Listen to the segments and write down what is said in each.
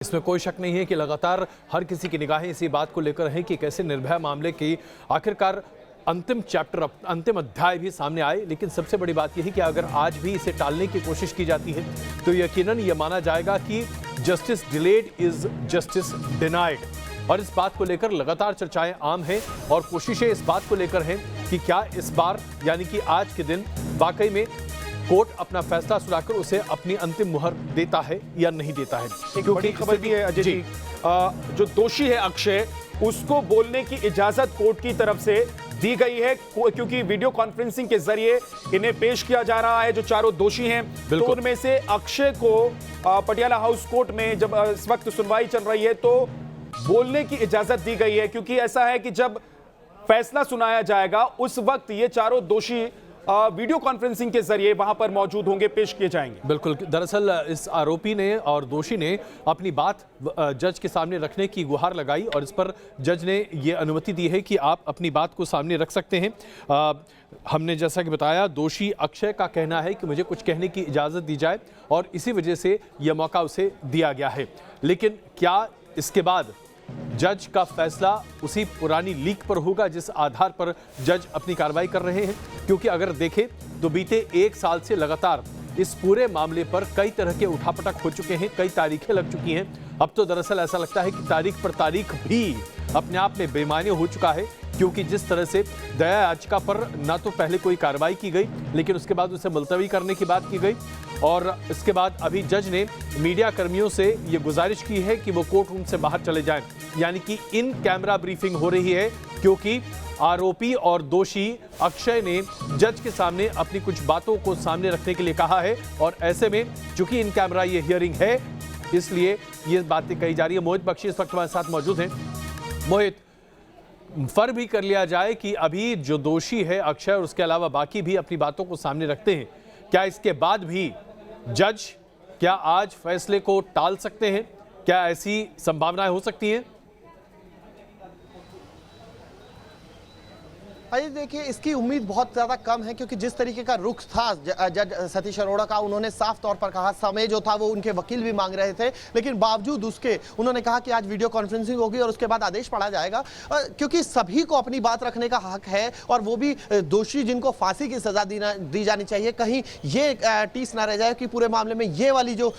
इसमें कोई शक नहीं है कि लगातार हर किसी की निगाहें इसी बात को लेकर हैं कि कैसे निर्भया मामले की आखिरकार अंतिम चैप्टर, अंतिम अध्याय भी सामने आए। लेकिन सबसे बड़ी बात यह है कि अगर आज भी इसे टालने की कोशिश की जाती है तो यकीनन यह माना जाएगा कि justice delayed is justice denied. और इस बात को लेकर लगातार चर्चाएं आम हैं और कोशिशें इस बात को लेकर हैं कि क्या इस बार यानी कि आज के दिन वाकई में कोर्ट अपना फैसला सुनाकर उसे अपनी अंतिम मुहर देता है या नहीं देता है। एक बड़ी खबर भी है अजय जी, जो दोषी है अक्षय, उसको बोलने की इजाजत कोर्ट की तरफ से दी गई है क्योंकि वीडियो कॉन्फ्रेंसिंग के जरिए इन्हें पेश किया जा रहा है जो चारों दोषी हैं। तो उनमें से अक्षय को पटियाला हाउस कोर्ट में जब इस वक्त सुनवाई चल रही है तो बोलने की इजाजत दी गई है, क्योंकि ऐसा है कि जब फैसला सुनाया जाएगा उस वक्त ये चारों दोषी वीडियो कॉन्फ्रेंसिंग के जरिए वहां पर मौजूद होंगे, पेश किए जाएंगे। बिल्कुल, दरअसल इस आरोपी ने और दोषी ने अपनी बात जज के सामने रखने की गुहार लगाई और इस पर जज ने ये अनुमति दी है कि आप अपनी बात को सामने रख सकते हैं। हमने जैसा कि बताया, दोषी अक्षय का कहना है कि मुझे कुछ कहने की इजाज़त दी जाए और इसी वजह से यह मौका उसे दिया गया है। लेकिन क्या इसके बाद जज का फैसला उसी पुरानी लीक पर होगा जिस आधार पर जज अपनी कार्रवाई कर रहे हैं? क्योंकि अगर देखें तो बीते 1 साल से लगातार इस पूरे मामले पर कई तरह के उठापटक हो चुके हैं, कई तारीखें लग चुकी हैं। अब तो दरअसल ऐसा लगता है कि तारीख पर तारीख भी अपने आप में बेमानी हो चुका है, क्योंकि जिस तरह से दया याचिका पर ना तो पहले कोई कार्रवाई की गई लेकिन उसके बाद उसे मुलतवी करने की बात की गई और इसके बाद अभी जज ने मीडिया कर्मियों से ये गुजारिश की है कि वो कोर्ट रूम से बाहर चले जाएं, यानी कि इन कैमरा ब्रीफिंग हो रही है क्योंकि आरोपी और दोषी अक्षय ने जज के सामने अपनी कुछ बातों को सामने रखने के लिए कहा है और ऐसे में चूंकि इन कैमरा ये हियरिंग है इसलिए ये बातें कही जा रही है। मोहित बख्शी इस वक्त हमारे साथ मौजूद हैं। मोहित, फर्क भी कर लिया जाए कि अभी जो दोषी है अक्षय और उसके अलावा बाकी भी अपनी बातों को सामने रखते हैं, क्या इसके बाद भी जज क्या आज फैसले को टाल सकते हैं? क्या ऐसी संभावनाएं हो सकती हैं? अरे देखिए, इसकी उम्मीद बहुत ज़्यादा कम है क्योंकि जिस तरीके का रुख था जज सतीश अरोड़ा का, उन्होंने साफ तौर पर कहा, समय जो था वो उनके वकील भी मांग रहे थे, लेकिन बावजूद उसके उन्होंने कहा कि आज वीडियो कॉन्फ्रेंसिंग होगी और उसके बाद आदेश पढ़ा जाएगा, क्योंकि सभी को अपनी बात रखने का हक है और वो भी दोषी जिनको फांसी की सज़ा दी जानी चाहिए। कहीं ये टीस ना रह जाए कि पूरे मामले में ये वाली जो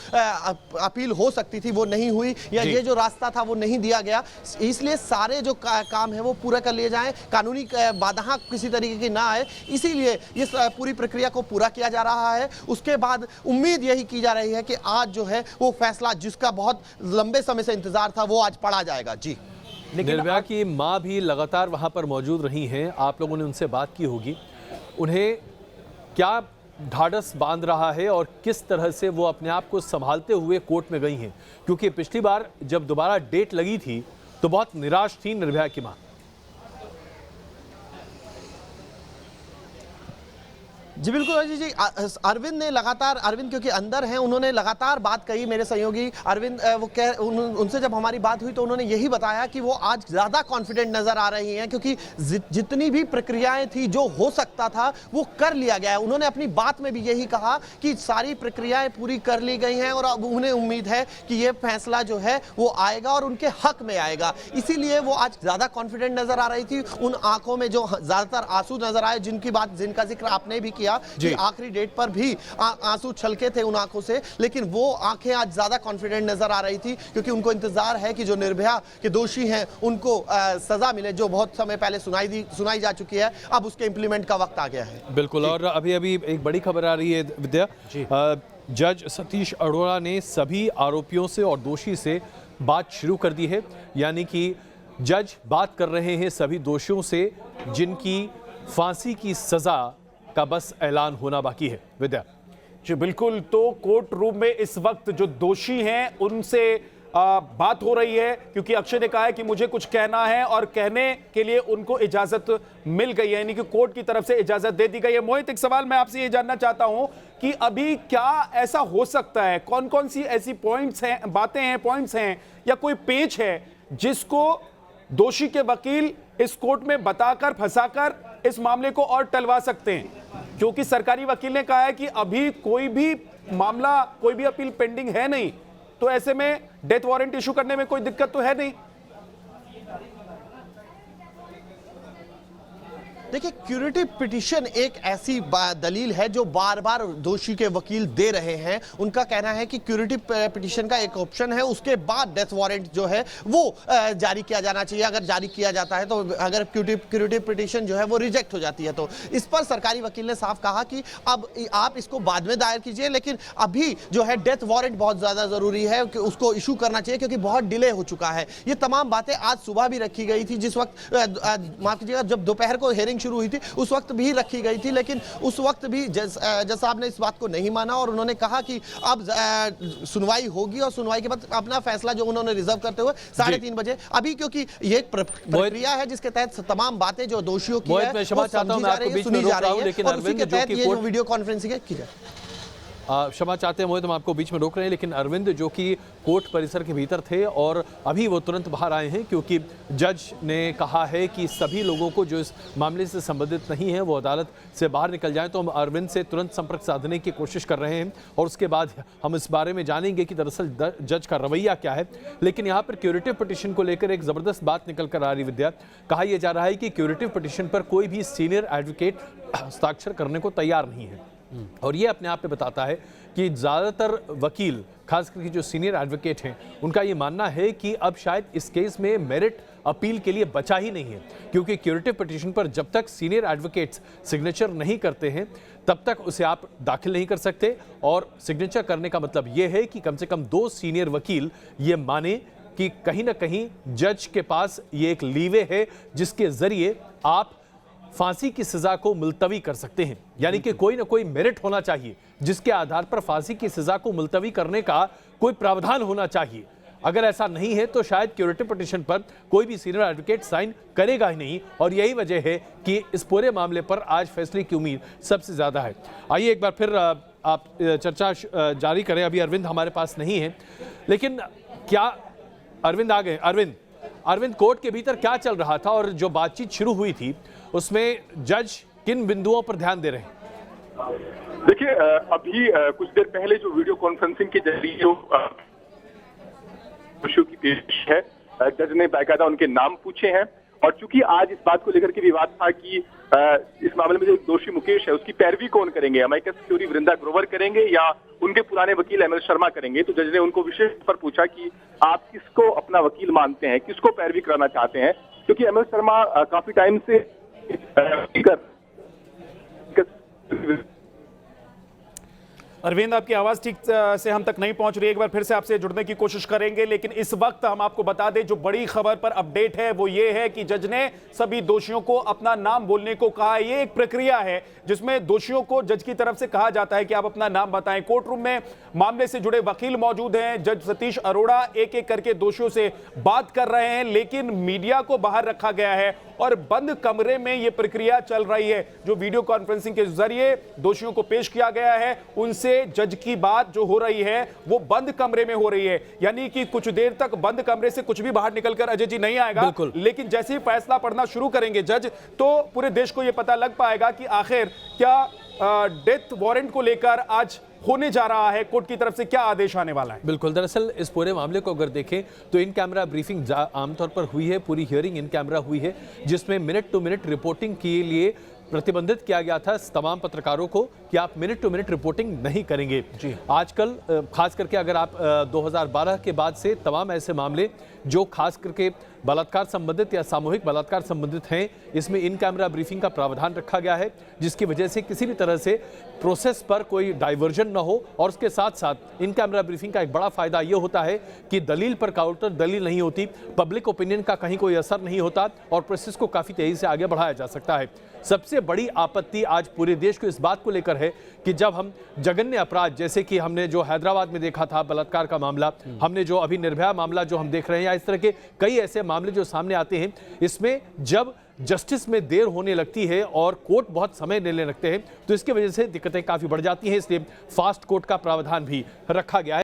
अपील हो सकती थी वो नहीं हुई या ये जो रास्ता था वो नहीं दिया गया। इसलिए सारे जो काम है वो पूरा कर लिए जाएँ, कानूनी बाधा किसी तरीके की ना आए, इसीलिए इस पूरी प्रक्रिया को पूरा किया जा रहा है। उसके बाद उम्मीद यही की जा रही है कि आज जो है वो फैसला जिसका बहुत लंबे समय से इंतजार था वो आज पढ़ा जाएगा। जी, निर्भया की मां भी लगातार वहां पर मौजूद रही हैं, आप लोगों ने उनसे बात की होगी, उन्हें क्या ढाढ़स बांध रहा है और किस तरह से वो अपने आप को संभालते हुए कोर्ट में गई हैं? क्योंकि पिछली बार जब दोबारा डेट लगी थी तो बहुत निराश थी निर्भया की मां। जी बिल्कुल अजय जी, अरविंद ने लगातार, अरविंद क्योंकि अंदर हैं, उन्होंने लगातार बात कही। मेरे सहयोगी अरविंद उनसे जब हमारी बात हुई तो उन्होंने यही बताया कि वो आज ज़्यादा कॉन्फिडेंट नज़र आ रही हैं क्योंकि जितनी भी प्रक्रियाएं थी जो हो सकता था वो कर लिया गया है। उन्होंने अपनी बात में भी यही कहा कि सारी प्रक्रियाएं पूरी कर ली गई हैं और अब उन्हें उम्मीद है कि ये फैसला जो है वो आएगा और उनके हक में आएगा। इसीलिए वो आज ज़्यादा कॉन्फिडेंट नज़र आ रही थी। उन आंखों में जो ज़्यादातर आंसू नज़र आए, जिनका जिक्र आपने भी किया कि आखिरी डेट पर भी आंसू छलके थे उन आंखों से, लेकिन वो आंखें आज ज्यादा कॉन्फिडेंट नजर आ रही थी क्योंकि उनको इंतजार है कि जो निर्भया के दोषी हैं उनको सजा मिले, जो बहुत समय पहले सुनाई जा चुकी है। अब उसके इंप्लीमेंट का वक्त आ गया है। बिल्कुल, और अभी एक बड़ी खबर आ रही है विद्या, जज सतीश अरोड़ा ने सभी आरोपियों से और दोषी से बात शुरू कर दी है, यानी कि जज बात कर रहे हैं सभी दोषियों से जिनकी फांसी की सजा का बस ऐलान होना बाकी है। विद्या जी बिल्कुल, तो कोर्ट रूम में इस वक्त जो दोषी हैं उनसे बात हो रही है क्योंकि अक्षय ने कहा है कि मुझे कुछ कहना है और कहने के लिए उनको इजाजत मिल गई है, यानी कि कोर्ट की तरफ से इजाजत दे दी गई है। मोहित, एक सवाल मैं आपसे ये जानना चाहता हूं कि अभी क्या ऐसा हो सकता है, कौन कौन सी ऐसी पॉइंट्स हैं, बातें हैं, पॉइंट्स हैं या कोई पेच है जिसको दोषी के वकील इस कोर्ट में बताकर फंसाकर इस मामले को और टलवा सकते हैं? क्योंकि सरकारी वकील ने कहा है कि अभी कोई भी मामला, कोई भी अपील पेंडिंग है नहीं, तो ऐसे में डेथ वारंट इशू करने में कोई दिक्कत तो है नहीं। देखिए, क्यूरेटिव पिटीशन एक ऐसी दलील है जो बार बार दोषी के वकील दे रहे हैं। उनका कहना है कि क्यूरेटिव पिटीशन का एक ऑप्शन है, उसके बाद डेथ वारंट जो है वो जारी किया जाना चाहिए। अगर जारी किया जाता है तो अगर क्यूरेटिव पिटीशन जो है वो रिजेक्ट हो जाती है तो इस पर सरकारी वकील ने साफ कहा कि अब आप इसको बाद में दायर कीजिए, लेकिन अभी जो है डेथ वारंट बहुत ज्यादा जरूरी है कि उसको इशू करना चाहिए, क्योंकि बहुत डिले हो चुका है। ये तमाम बातें आज सुबह भी रखी गई थी, जिस वक्त माफ कीजिएगा जब दोपहर को हियरिंग शुरू हुई थी उस वक्त भी रखी गई थी, लेकिन उस वक्त भी जज साहब ने इस बात को नहीं माना और उन्होंने कहा कि अब सुनवाई होगी और सुनवाई के बाद अपना फैसला जो उन्होंने रिजर्व करते हुए 3:30 बजे, अभी क्योंकि ये एक प्रक्रिया है जिसके तहत तमाम बातें जो दोषियों की है क्षमा चाहता हूं, मैं आपको बीच में रोक रहा हूं, लेकिन अरविंद जो कि कोर्ट वीडियो कॉन्फ्रेंसिंग की जाए, क्षमा चाहते हैं मोहित, हम आपको बीच में रोक रहे हैं, लेकिन अरविंद जो कि कोर्ट परिसर के भीतर थे और अभी वो तुरंत बाहर आए हैं, क्योंकि जज ने कहा है कि सभी लोगों को जो इस मामले से संबंधित नहीं है वो अदालत से बाहर निकल जाएं। तो हम अरविंद से तुरंत संपर्क साधने की कोशिश कर रहे हैं और उसके बाद हम इस बारे में जानेंगे कि दरअसल जज का रवैया क्या है। लेकिन यहाँ पर क्यूरेटिव पिटीशन को लेकर एक जबरदस्त बात निकल कर आ रही विद्या। कहा यह जा रहा है कि क्यूरेटिव पिटीशन पर कोई भी सीनियर एडवोकेट हस्ताक्षर करने को तैयार नहीं है, और ये अपने आप में बताता है कि ज़्यादातर वकील, खास करके जो सीनियर एडवोकेट हैं, उनका ये मानना है कि अब शायद इस केस में मेरिट अपील के लिए बचा ही नहीं है, क्योंकि क्यूरेटिव पिटीशन पर जब तक सीनियर एडवोकेट्स सिग्नेचर नहीं करते हैं तब तक उसे आप दाखिल नहीं कर सकते। और सिग्नेचर करने का मतलब ये है कि कम से कम 2 सीनियर वकील ये माने कि कहीं ना कहीं जज के पास ये एक लीवे है जिसके जरिए आप फांसी की सजा को मुलतवी कर सकते हैं। यानी कि कोई ना कोई मेरिट होना चाहिए जिसके आधार पर फांसी की सजा को मुलतवी करने का कोई प्रावधान होना चाहिए। अगर ऐसा नहीं है तो शायद क्यूरेटिव पिटीशन पर कोई भी सीनियर एडवोकेट साइन करेगा ही नहीं, और यही वजह है कि इस पूरे मामले पर आज फैसले की उम्मीद सबसे ज्यादा है। आइए एक बार फिर आप चर्चा जारी करें। अभी अरविंद हमारे पास नहीं है, लेकिन क्या अरविंद आ गए? अरविंद, कोर्ट के भीतर क्या चल रहा था और जो बातचीत शुरू हुई थी उसमें जज किन बिंदुओं पर ध्यान दे रहे हैं? देखिए, अभी कुछ देर पहले जो वीडियो कॉन्फ्रेंसिंग के जरिए जो दोषियों की पेश है, जज ने बाकायदा उनके नाम पूछे हैं, और चूंकि आज इस बात को लेकर के विवाद था कि इस मामले में जो दोषी मुकेश है उसकी पैरवी कौन करेंगे, अमाइकस क्यूरी वृंदा ग्रोवर करेंगे या उनके पुराने वकील एमएल शर्मा करेंगे, तो जज ने उनको विशेष पर पूछा कि आप किसको अपना वकील मानते हैं, किसको पैरवी कराना चाहते हैं, क्योंकि एमएल शर्मा काफी टाइम से अरविंद, आपकी आवाज ठीक से हम तक नहीं पहुंच रही है, एक बार फिर से आपसे जुड़ने की कोशिश करेंगे, लेकिन इस वक्त हम आपको बता दें जो बड़ी खबर पर अपडेट है वो ये है कि जज ने सभी दोषियों को अपना नाम बोलने को कहा। ये एक प्रक्रिया है जिसमें दोषियों को जज की तरफ से कहा जाता है कि आप अपना नाम बताएं। कोर्ट रूम में मामले से जुड़े वकील मौजूद हैं। जज सतीश अरोड़ा एक एक करके दोषियों से बात कर रहे हैं, लेकिन मीडिया को बाहर रखा गया है और बंद कमरे में यह प्रक्रिया चल रही है। जो वीडियो कॉन्फ्रेंसिंग के जरिए दोषियों को पेश किया गया है उनसे जज की बात जो हो रही है वो बंद कमरे में हो रही है, यानी कि कुछ देर तक बंद कमरे से कुछ भी बाहर निकलकर अजय जी नहीं आएगा, लेकिन जैसे ही फैसला पढ़ना शुरू करेंगे जज, तो पूरे देश को यह पता लग पाएगा कि आखिर क्या डेथ वारंट को लेकर आज होने जा रहा है, कोर्ट की तरफ से क्या आदेश आने वाला है। बिल्कुल, दरअसल इस पूरे मामले को अगर देखें तो इन कैमरा ब्रीफिंग आमतौर पर हुई है, पूरी हियरिंग इन कैमरा हुई है, जिसमें मिनट टू मिनट रिपोर्टिंग के लिए प्रतिबंधित किया गया था तमाम पत्रकारों को कि आप मिनट टू मिनट रिपोर्टिंग नहीं करेंगे। आजकल खास करके अगर आप 2012 के बाद से तमाम ऐसे मामले जो खास करके बलात्कार संबंधित या सामूहिक बलात्कार संबंधित हैं, इसमें इन कैमरा ब्रीफिंग का प्रावधान रखा गया है, जिसकी वजह से किसी भी तरह से प्रोसेस पर कोई डाइवर्जन न हो। और उसके साथ साथ इन कैमरा ब्रीफिंग का एक बड़ा फायदा यह होता है कि दलील पर काउंटर दलील नहीं होती, पब्लिक ओपिनियन का कहीं कोई असर नहीं होता और प्रोसेस को काफी तेजी से आगे बढ़ाया जा सकता है। सबसे बड़ी आपत्ति आज पूरे देश को इस बात को लेकर है कि जब हम जघन्य अपराध, जैसे कि हमने जो हैदराबाद में देखा था बलात्कार का मामला, हमने जो अभी निर्भया मामला जो हम देख रहे हैं, या इस तरह के कई ऐसे मामले जो सामने आते हैं, इसमें जब जस्टिस में देर होने लगती है और कोर्ट बहुत समय लेने लगते हैं तो इसकी वजह से दिक्कतें काफी बढ़ जाती हैं। इसलिए फास्ट कोर्ट का प्रावधान भी रखा गया है।